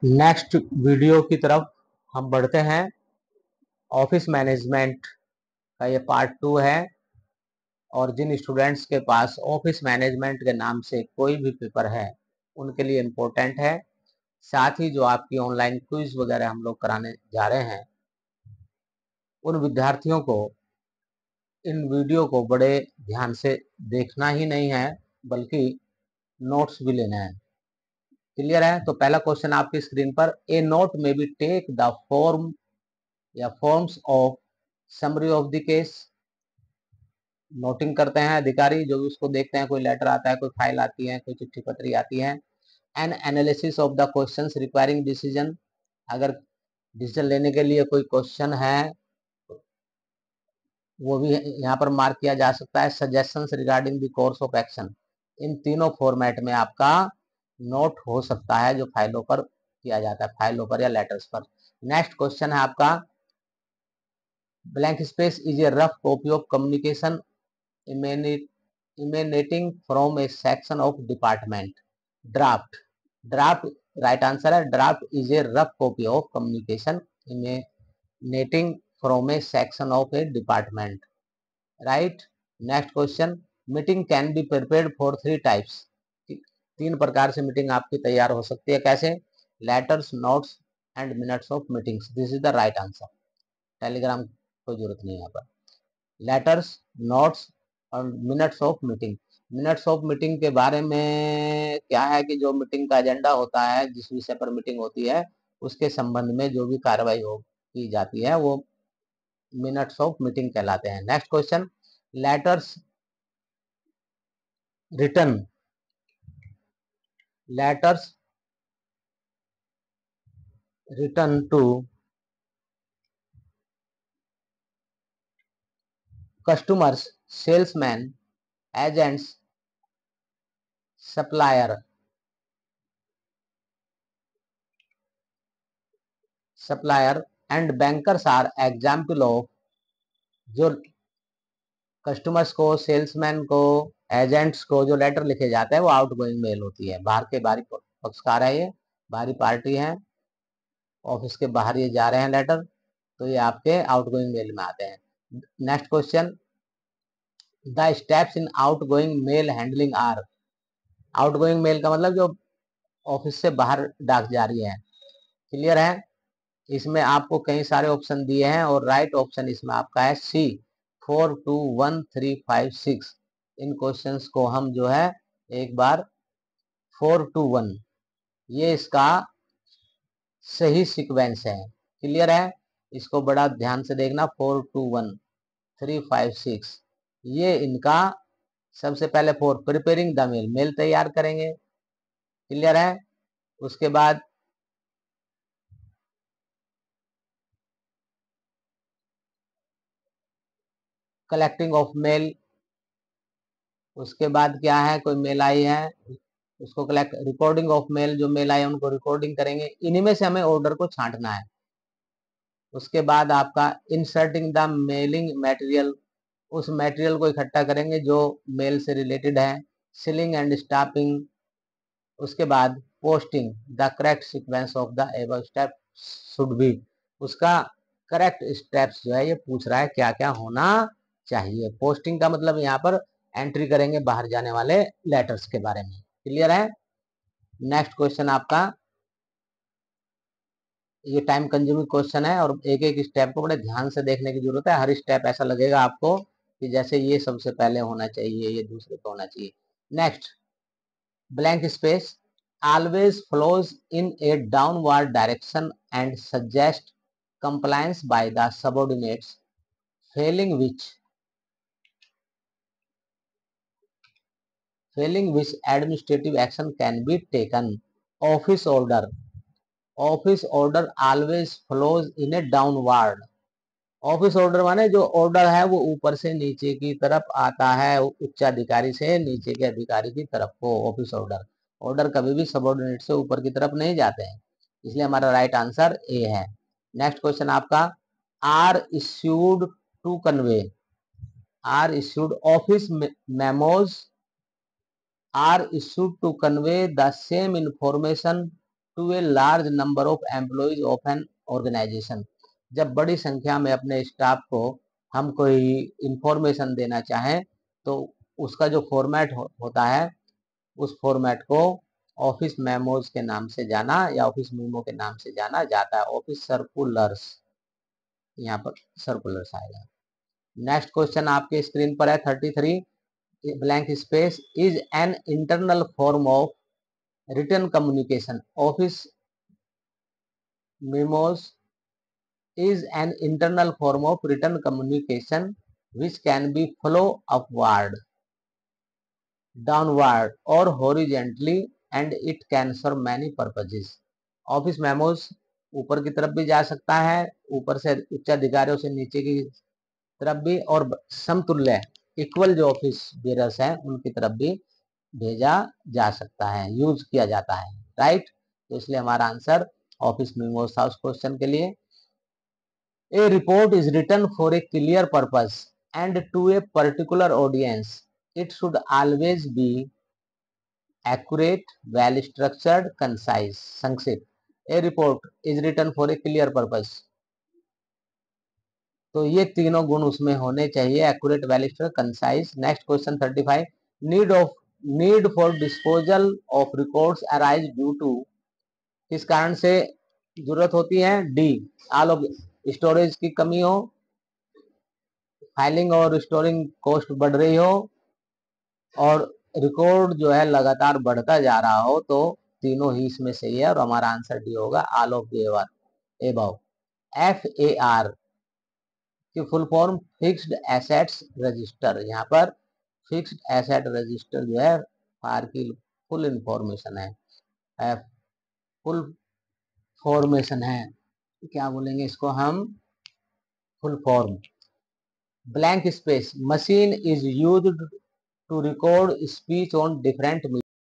Next video की तरफ हम बढ़ते हैं। ऑफिस मैनेजमेंट का ये पार्ट 2 है और जिन स्टूडेंट्स के पास ऑफिस मैनेजमेंट के नाम से कोई भी पेपर है उनके लिए इम्पोर्टेंट है। साथ ही जो आपकी ऑनलाइन क्विज वगैरह हम लोग कराने जा रहे हैं उन विद्यार्थियों को इन वीडियो को बड़े ध्यान से देखना ही नहीं है बल्कि नोट्स भी लेना है। क्लियर है? तो पहला क्वेश्चन आपकी स्क्रीन पर, ए नोट में बी टेक द फॉर्म या forms of summary of the case. Noting करते हैं अधिकारी जो भी उसको देखते हैं, कोई लेटर आता है, कोई फाइल आती है, कोई चिट्ठी पत्री आती है। N analysis of the questions requiring decision, अगर डिसीजन लेने के लिए कोई क्वेश्चन है वो भी यहाँ पर मार्क किया जा सकता है। Suggestions regarding the course of action, इन तीनों फॉर्मेट में आपका नोट हो सकता है जो फाइलों पर किया जाता है, फाइलों पर या लेटर्स पर। नेक्स्ट क्वेश्चन है आपका, blank space is a rough copy of communication emanating from a section of department. Draft. Draft, right answer है, draft is a rough copy of communication emanating from a section of a department. Right. Next question, meeting can be prepared for 3 types. 3 प्रकार से meeting आपकी तैयार हो सकती है। कैसे? Letters, notes and minutes of meetings. This is the right answer. Telegram कोई जरूरत नहीं है यहाँ पर। लेटर्स, नोट्स और minutes of meeting. Minutes of meeting के बारे में क्या है कि जो मीटिंग का एजेंडा होता है, जिस विषय पर मीटिंग होती है उसके संबंध में जो भी कार्रवाई हो की जाती है वो मिनट्स ऑफ मीटिंग कहलाते हैं। Next question, letters return, letters return to customers, salesman, agents, supplier, supplier and bankers are example of, जो कस्टमर्स को, सेल्समैन को, एजेंट्स को जो लेटर लिखे जाते हैं वो आउटगोइंग मेल होती है। बाहर के बाहरी पक्षकार है, ये बाहरी पार्टी है, ऑफिस के बाहर ये जा रहे हैं लेटर, तो ये आपके आउटगोइंग मेल में आते हैं। Next question, the steps in outgoing mail handling are. Outgoing mail का मतलब जो ऑफिस से बाहर डाक जा रही है। क्लियर है? इसमें आपको कई सारे ऑप्शन दिए हैं और राइट ऑप्शन इसमें आपका है सी, 42136। इन क्वेश्चंस को हम जो है एक बार 421, ये इसका सही सीक्वेंस है। क्लियर है? इसको बड़ा ध्यान से देखना। 42136 ये इनका सबसे पहले for preparing the mail, mail तैयार करेंगे। क्लियर है? उसके बाद कलेक्टिंग ऑफ मेल, उसके बाद क्या है, कोई मेल आई है उसको कलेक्ट, रिकॉर्डिंग ऑफ मेल, जो मेल आए उनको रिकॉर्डिंग करेंगे। इन्हीं में से हमें ऑर्डर को छांटना है। उसके बाद आपका इंसर्टिंग द मेलिंग मटेरियल, उस मटेरियल को इकट्ठा करेंगे जो मेल से रिलेटेड है। सीलिंग एंड स्टाफिंग, उसके बाद posting, the correct sequence of the above step should be, उसका करेक्ट स्टेप्स जो है ये पूछ रहा है क्या क्या होना चाहिए। पोस्टिंग का मतलब यहाँ पर एंट्री करेंगे बाहर जाने वाले लेटर्स के बारे में। क्लियर है? नेक्स्ट क्वेश्चन आपका, ये टाइम कंज्यूमिंग क्वेश्चन है और एक एक स्टेप को बड़े ध्यान से देखने की जरूरत है। हर स्टेप ऐसा लगेगा आपको कि जैसे ये सबसे पहले होना चाहिए, ये दूसरे पे होना चाहिए। Next, blank space always flows in a downward direction and suggest compliance by the subordinates, failing which administrative action can be taken. Office order, office order always flows in A downward. Office order माने जो order है वो ऊपर से नीचे की तरफ आता है, उच्च अधिकारी से नीचे के अधिकारी की तरफ को ऑफिस ऑर्डर। ऑर्डर कभी भी सबऑर्डिनेट से ऊपर की तरफ नहीं जाते हैं, इसलिए हमारा राइट आंसर ए है। नेक्स्ट क्वेश्चन आपका, are issued to convey, are issued office memos are issued to convey the same information to a large number of employees of an organisation. जब बड़ी संख्या में अपने स्टाफ को हम कोई इंफॉर्मेशन देना चाहें तो उसका जो फॉर्मेट होता है उस फॉर्मेट को ऑफिस मेमोज के नाम से जाना या ऑफिस मेमो के नाम से जाना जाता है। ऑफिस सर्कुलर्स, यहाँ पर सर्कुलर्स आएगा। नेक्स्ट क्वेश्चन आपके स्क्रीन पर है 33 blank space is an internal form of written communication. Office memos is an internal form of written communication which can be flow upward, downward or horizontally and it can serve many purposes. Office memos ऊपर की तरफ भी जा सकता है, ऊपर से उच्च अधिकारियों से नीचे की तरफ भी, और समतुल्य इक्वल जो ऑफिस बेरर्स हैं उनकी तरफ भी भेजा जा सकता है, यूज किया जाता है, राइट। तो इसलिए हमारा आंसर ऑफिस मेमोज था उस क्वेश्चन के लिए। A report is written for a clear purpose and to a particular audience. It should always be accurate, well structured, concise, संक्षिप्त। A report is written for a clear purpose. तो ये तीनों गुण उसमें होने चाहिए, accurate, well structured, concise. Next question 35 need for disposal of records arise due to, किस कारण से जरूरत होती है? डी, ऑल ऑफ स्टोरेज की कमी हो, फाइलिंग और स्टोरिंग कॉस्ट बढ़ रही हो, और रिकॉर्ड जो है लगातार बढ़ता जा रहा हो, तो तीनों ही इसमें सही है और हमारा आंसर डी होगा, all of the above. FAR की full form fixed assets register. यहाँ पर फिक्स्ड एसेट रजिस्टर जो है फार की फुल इंफॉर्मेशन है, फुल फॉर्मेशन है, क्या बोलेंगे इसको हम, full form. Blank space machine is used to record speech on different